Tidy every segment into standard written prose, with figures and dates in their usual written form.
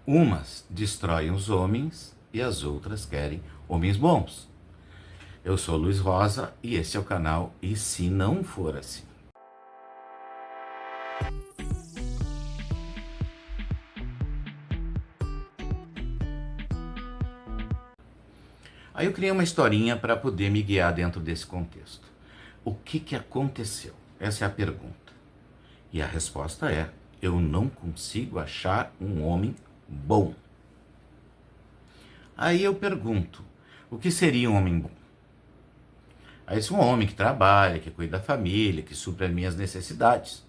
Umas destroem os homens e as outras querem homens bons. Eu sou Luiz Rosa e esse é o canal E Se Não For Assim. Aí eu criei uma historinha para poder me guiar dentro desse contexto. O que aconteceu? Essa é a pergunta. E a resposta é: eu não consigo achar um homem bom. Aí eu pergunto, o que seria um homem bom? Aí esse é um homem que trabalha, que cuida da família, que supre as minhas necessidades.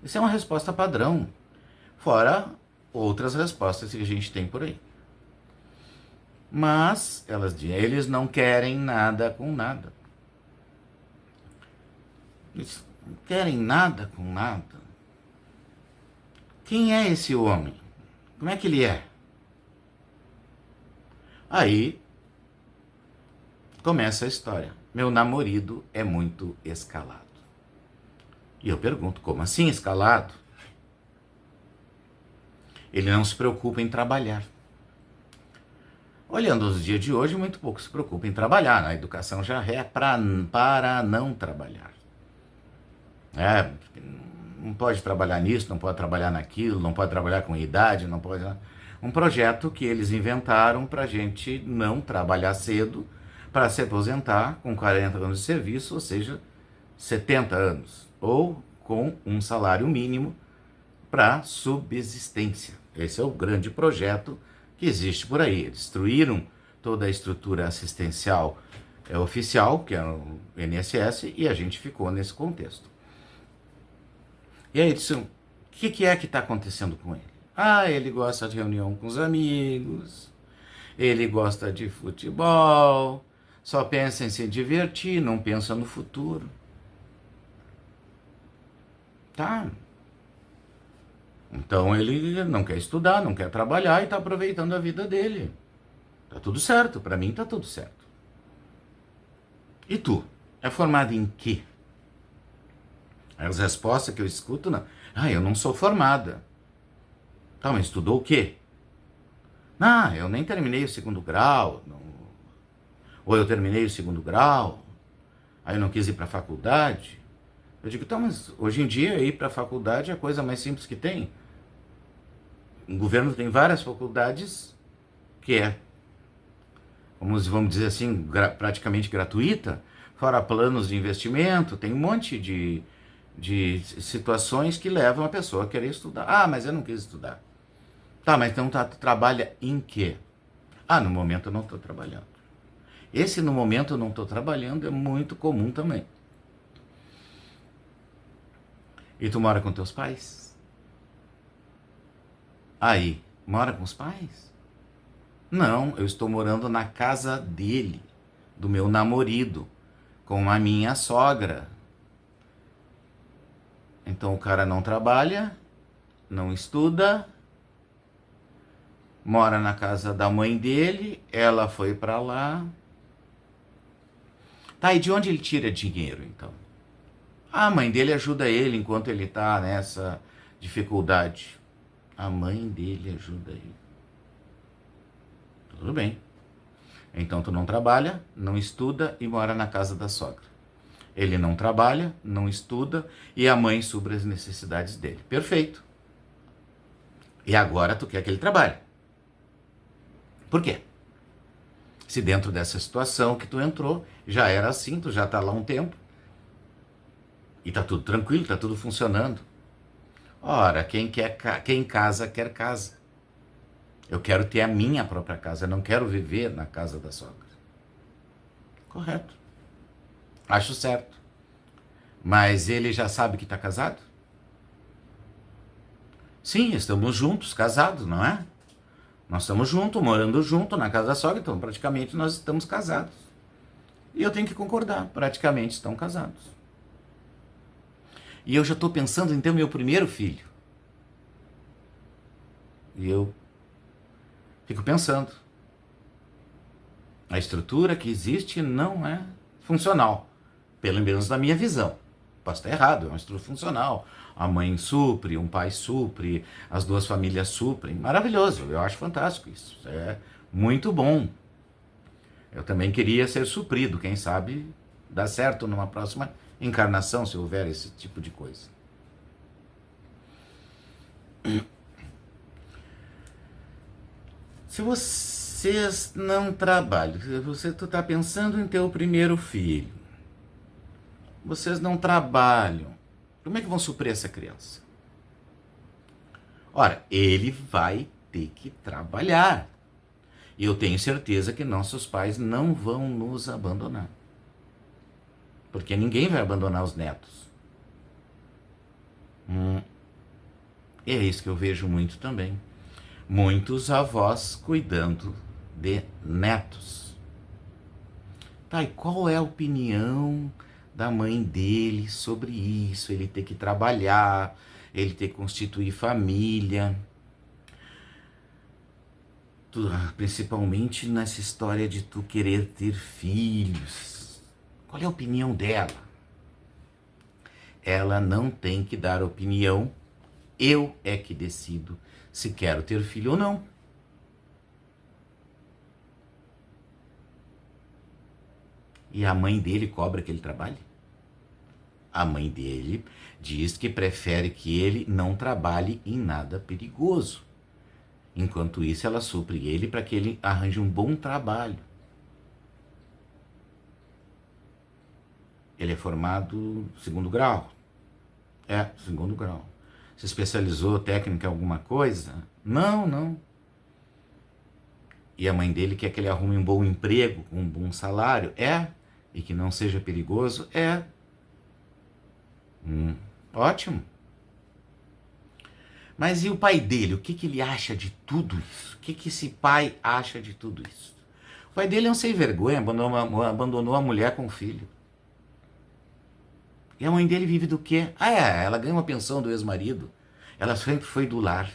Isso é uma resposta padrão, fora outras respostas que a gente tem por aí. Mas eles não querem nada com nada. Eles não querem nada com nada. Quem é esse homem? Como é que ele é? Aí começa a história. Meu namorado é muito escalado. E eu pergunto, como assim escalado? Ele não se preocupa em trabalhar. Olhando os dias de hoje, muito pouco se preocupa em trabalhar. A educação já é para não trabalhar. Não pode trabalhar nisso, não pode trabalhar naquilo, não pode trabalhar com idade, não pode... Um projeto que eles inventaram para a gente não trabalhar cedo, para se aposentar com 40 anos de serviço, ou seja, 70 anos, ou com um salário mínimo para subsistência. Esse é o grande projeto que existe por aí. Eles destruíram toda a estrutura assistencial oficial, que é o INSS, e a gente ficou nesse contexto. E aí, o que é que está acontecendo com ele? Ele gosta de reunião com os amigos, ele gosta de futebol, só pensa em se divertir, não pensa no futuro. Tá. Então ele não quer estudar, não quer trabalhar e está aproveitando a vida dele. Tá tudo certo, para mim tá tudo certo. E tu? É formado em quê? As respostas que eu escuto, não. Eu não sou formada. Tá, mas estudou o quê? Eu nem terminei o segundo grau. Não. Ou eu terminei o segundo grau, aí eu não quis ir para a faculdade. Eu digo, tá, mas hoje em dia ir para a faculdade é a coisa mais simples que tem. O governo tem várias faculdades que vamos dizer assim, praticamente gratuita, fora planos de investimento, tem um monte de situações que levam a pessoa a querer estudar. Mas eu não quis estudar. Tá, mas então tu trabalha em quê? No momento eu não estou trabalhando. Esse no momento eu não estou trabalhando é muito comum também. E tu mora com teus pais? Aí, mora com os pais? Não, eu estou morando na casa dele, do meu namorado, com a minha sogra. Então o cara não trabalha, não estuda, mora na casa da mãe dele, ela foi para lá. Tá, e de onde ele tira dinheiro, então? A mãe dele ajuda ele enquanto ele tá nessa dificuldade. A mãe dele ajuda ele. Tudo bem. Então tu não trabalha, não estuda e mora na casa da sogra. Ele não trabalha, não estuda e a mãe supre as necessidades dele. Perfeito. E agora tu quer que ele trabalhe. Por quê? Se dentro dessa situação que tu entrou, já era assim, tu já tá lá um tempo, e tá tudo tranquilo, tá tudo funcionando. Ora, quem casa, quer casa. Eu quero ter a minha própria casa, eu não quero viver na casa da sogra. Correto. Acho certo. Mas ele já sabe que tá casado? Sim, estamos juntos, casados, não é? Nós estamos juntos, morando junto na casa da sogra, então praticamente nós estamos casados. E eu tenho que concordar, praticamente estão casados. E eu já estou pensando em ter o meu primeiro filho. E eu fico pensando. A estrutura que existe não é funcional, pelo menos na minha visão. Posso estar errado, é uma estrutura funcional. A mãe supre, um pai supre, as duas famílias suprem. Maravilhoso, eu acho fantástico isso. É muito bom. Eu também queria ser suprido, quem sabe dá certo numa próxima encarnação, se houver esse tipo de coisa. Se vocês não trabalham, tu está pensando em ter o primeiro filho, vocês não trabalham, como é que vão suprir essa criança? Ora, ele vai ter que trabalhar. E eu tenho certeza que nossos pais não vão nos abandonar. Porque ninguém vai abandonar os netos. E é isso que eu vejo muito também. Muitos avós cuidando de netos. Tá, e qual é a opinião da mãe dele sobre isso? Ele ter que trabalhar, ele ter que constituir família. Principalmente nessa história de tu querer ter filhos. Qual é a opinião dela? Ela não tem que dar opinião. Eu é que decido se quero ter filho ou não. E a mãe dele cobra que ele trabalhe? A mãe dele diz que prefere que ele não trabalhe em nada perigoso. Enquanto isso, ela supre ele para que ele arranje um bom trabalho. Ele é formado segundo grau. Segundo grau. Se especializou técnica em alguma coisa? Não. E a mãe dele quer que ele arrume um bom emprego, um bom salário? E que não seja perigoso? Ótimo. Mas e o pai dele? O que ele acha de tudo isso? O que esse pai acha de tudo isso? O pai dele é um sem vergonha, abandonou a mulher com o filho. E a mãe dele vive do quê? Ela ganha uma pensão do ex-marido. Ela sempre foi do lar.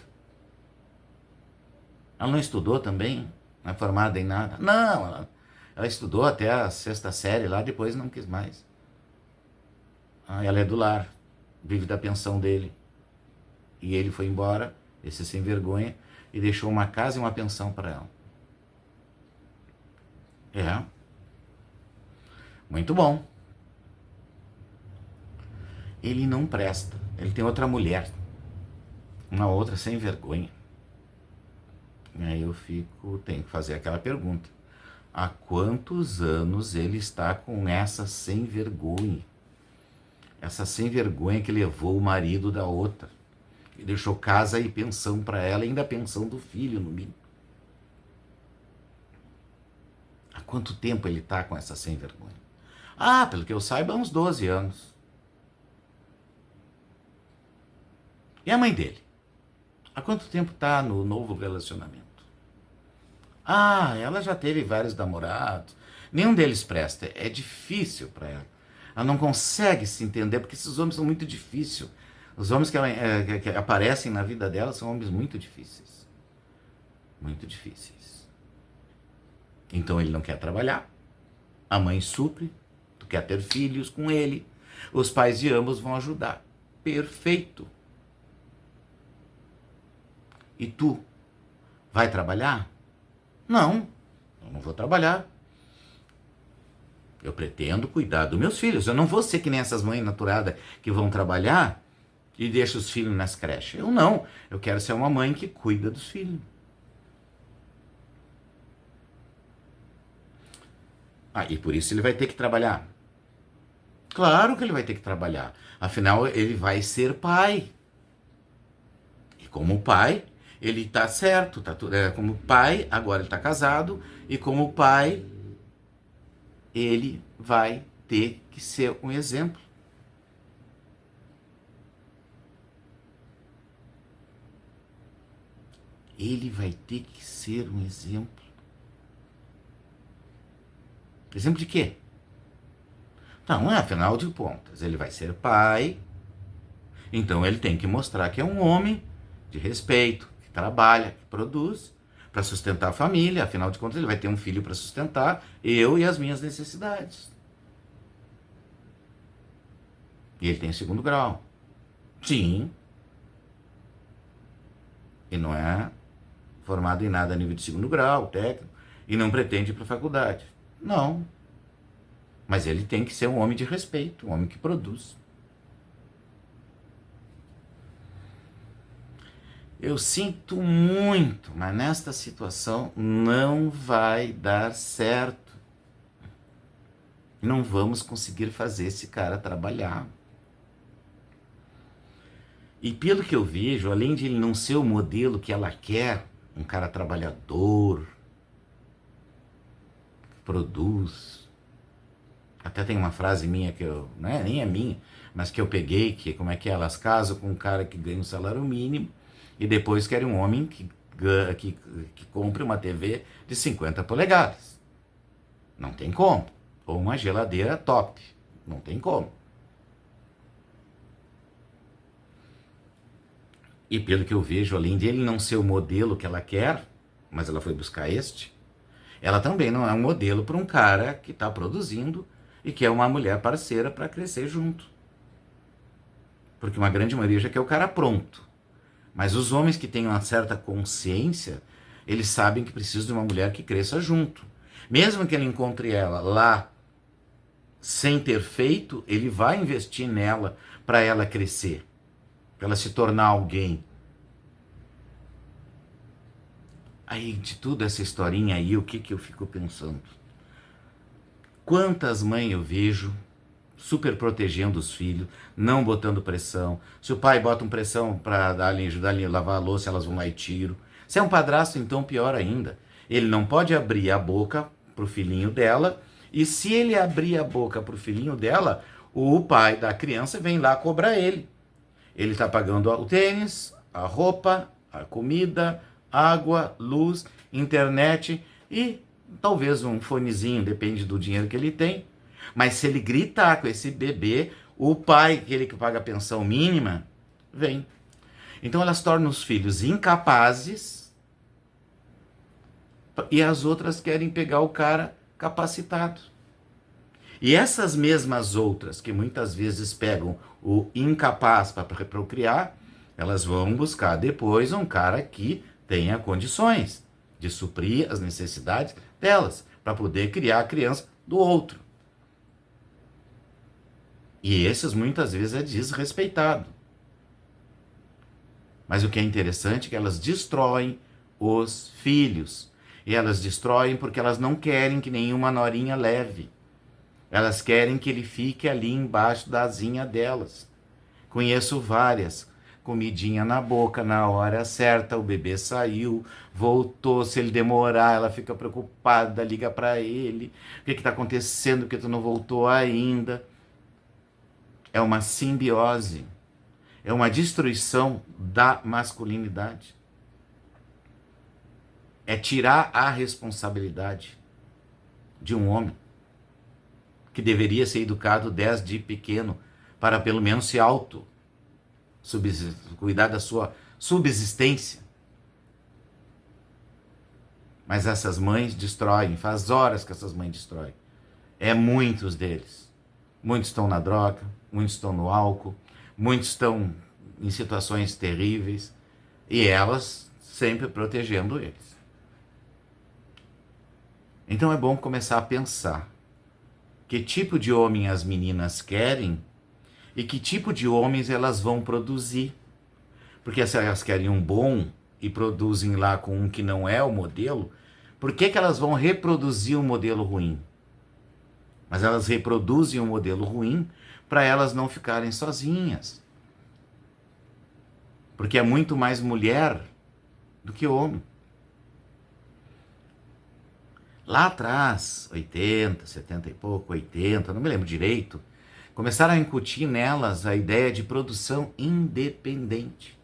Ela não estudou também? Não é formada em nada? Não, ela estudou até a 6ª série lá, depois não quis mais. Ela é do lar, vive da pensão dele. E ele foi embora, esse sem vergonha, e deixou uma casa e uma pensão para ela. Muito bom. Ele não presta. Ele tem outra mulher. Uma outra sem vergonha. E aí eu tenho que fazer aquela pergunta. Há quantos anos ele está com essa sem vergonha? Essa sem vergonha que levou o marido da outra. E deixou casa e pensão para ela, e ainda a pensão do filho, no mínimo. Há quanto tempo ele está com essa sem vergonha? Pelo que eu saiba, há uns 12 anos. E a mãe dele? Há quanto tempo está no novo relacionamento? Ela já teve vários namorados. Nenhum deles presta. É difícil para ela. Ela não consegue se entender, porque esses homens são muito difíceis. Os homens que aparecem na vida dela são homens muito difíceis. Muito difíceis. Então ele não quer trabalhar. A mãe supre. Tu quer ter filhos com ele. Os pais de ambos vão ajudar. Perfeito. E tu vai trabalhar? Não, eu não vou trabalhar. Eu pretendo cuidar dos meus filhos. Eu não vou ser que nem essas mães naturadas que vão trabalhar e deixam os filhos nas creches. Eu não. Eu quero ser uma mãe que cuida dos filhos. E por isso ele vai ter que trabalhar. Claro que ele vai ter que trabalhar. Afinal, ele vai ser pai. E como pai, ele está certo. Como pai, agora ele está casado. E como pai, ele vai ter que ser um exemplo. Ele vai ter que ser um exemplo. Exemplo de quê? Não, afinal de contas, ele vai ser pai. Então ele tem que mostrar que é um homem de respeito, que trabalha, que produz, para sustentar a família. Afinal de contas, ele vai ter um filho para sustentar, eu e as minhas necessidades. E ele tem segundo grau. Sim. E não é formado em nada a nível de segundo grau, técnico, e não pretende ir para a faculdade. Não. Mas ele tem que ser um homem de respeito, um homem que produz. Eu sinto muito, mas nesta situação não vai dar certo. Não vamos conseguir fazer esse cara trabalhar. E pelo que eu vejo, além de ele não ser o modelo que ela quer, um cara trabalhador, produz. Até tem uma frase minha que eu, né, nem é minha, mas que eu peguei, que como é que é? Elas casam com um cara que ganha um salário mínimo e depois querem um homem que compre uma TV de 50 polegadas. Não tem como. Ou uma geladeira top. Não tem como. E pelo que eu vejo, além de ele não ser o modelo que ela quer, mas ela foi buscar este, ela também não é um modelo para um cara que está produzindo e que é uma mulher parceira para crescer junto. Porque uma grande maioria já quer o cara pronto. Mas os homens que têm uma certa consciência, eles sabem que precisam de uma mulher que cresça junto. Mesmo que ele encontre ela lá sem ter feito, ele vai investir nela para ela crescer, para ela se tornar alguém. Aí, de tudo essa historinha aí, o que eu fico pensando? Quantas mães eu vejo super protegendo os filhos, não botando pressão. Se o pai bota uma pressão para ajudar a lavar a louça, elas vão lá e tiram. Se é um padrasto, então pior ainda. Ele não pode abrir a boca pro filhinho dela, e se ele abrir a boca pro filhinho dela, o pai da criança vem lá cobrar ele. Ele está pagando o tênis, a roupa, a comida, água, luz, internet e talvez um fonezinho, depende do dinheiro que ele tem. Mas se ele gritar com esse bebê, o pai, aquele que paga a pensão mínima, vem. Então elas tornam os filhos incapazes e as outras querem pegar o cara capacitado. E essas mesmas outras que muitas vezes pegam o incapaz para procriar, elas vão buscar depois um cara que tenha condições de suprir as necessidades delas, para poder criar a criança do outro. E esses muitas vezes é desrespeitado. Mas o que é interessante é que elas destroem os filhos. E elas destroem porque elas não querem que nenhuma norinha leve. Elas querem que ele fique ali embaixo da asinha delas. Conheço várias. Comidinha na boca, na hora certa, o bebê saiu, voltou, se ele demorar, ela fica preocupada, liga para ele. O que está acontecendo, porque tu não voltou ainda? É uma simbiose. É uma destruição da masculinidade. É tirar a responsabilidade de um homem que deveria ser educado desde pequeno para pelo menos se cuidar da sua subsistência. Mas essas mães destroem, faz horas que essas mães destroem. É muitos deles. Muitos estão na droga, muitos estão no álcool, muitos estão em situações terríveis e elas sempre protegendo eles. Então é bom começar a pensar que tipo de homem as meninas querem e que tipo de homens elas vão produzir. Porque se elas querem um bom e produzem lá com um que não é o modelo, por que elas vão reproduzir um modelo ruim? Mas elas reproduzem um modelo ruim para elas não ficarem sozinhas. Porque é muito mais mulher do que homem. Lá atrás, 80, 70 e pouco, 80, não me lembro direito, começaram a incutir nelas a ideia de produção independente.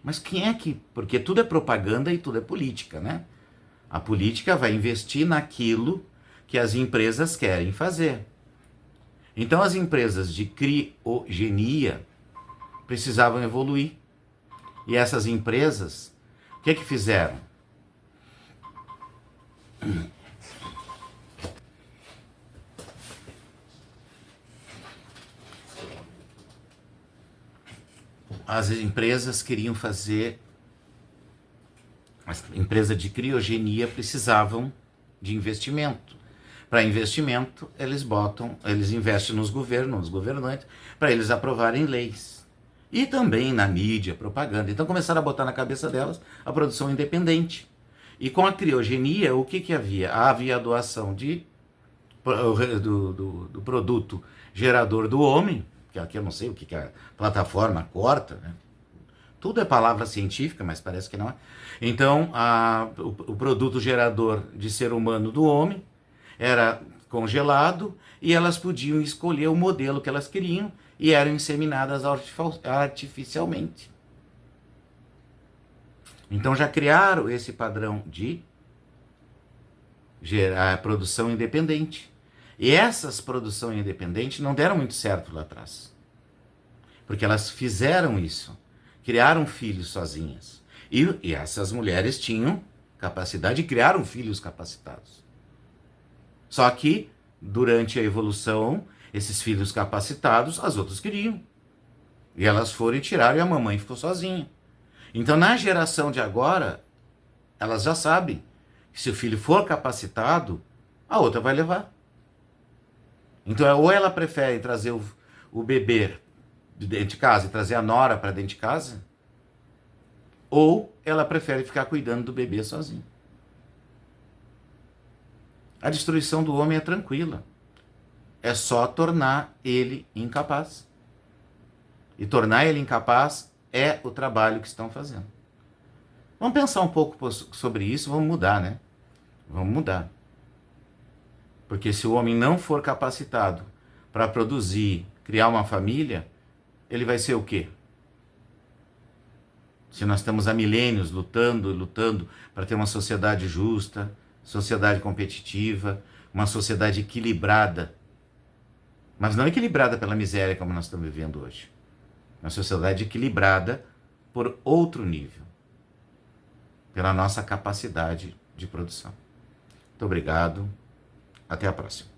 Mas quem é que... Porque tudo é propaganda e tudo é política, né? A política vai investir naquilo que as empresas querem fazer. Então as empresas de criogenia precisavam evoluir. E essas empresas, o que fizeram? as empresas queriam fazer, as empresas de criogenia precisavam de investimento. Para investimento, eles investem nos governos, nos governantes, para eles aprovarem leis. E também na mídia, propaganda. Então começaram a botar na cabeça delas a produção independente. E com a criogenia, o que havia? Havia a doação do produto gerador do homem, que aqui eu não sei o que a plataforma corta, né? Tudo é palavra científica, mas parece que não é. Então, o produto gerador de ser humano do homem era congelado e elas podiam escolher o modelo que elas queriam e eram inseminadas artificialmente. Então já criaram esse padrão de gerar produção independente. E essas produções independentes não deram muito certo lá atrás. Porque elas fizeram isso, criaram filhos sozinhas. E essas mulheres tinham capacidade e criaram filhos capacitados. Só que, durante a evolução, esses filhos capacitados, as outras queriam. E elas foram e tiraram e a mamãe ficou sozinha. Então, na geração de agora, elas já sabem que se o filho for capacitado, a outra vai levar. Então, ou ela prefere trazer o bebê de dentro de casa e trazer a nora para dentro de casa, ou ela prefere ficar cuidando do bebê sozinha. A destruição do homem é tranquila. É só tornar ele incapaz. E tornar ele incapaz é o trabalho que estão fazendo. Vamos pensar um pouco sobre isso, vamos mudar, né? Vamos mudar. Porque se o homem não for capacitado para produzir, criar uma família, ele vai ser o quê? Se nós estamos há milênios lutando para ter uma sociedade justa, sociedade competitiva, uma sociedade equilibrada, mas não equilibrada pela miséria como nós estamos vivendo hoje. Uma sociedade equilibrada por outro nível, pela nossa capacidade de produção. Muito obrigado. Até a próxima.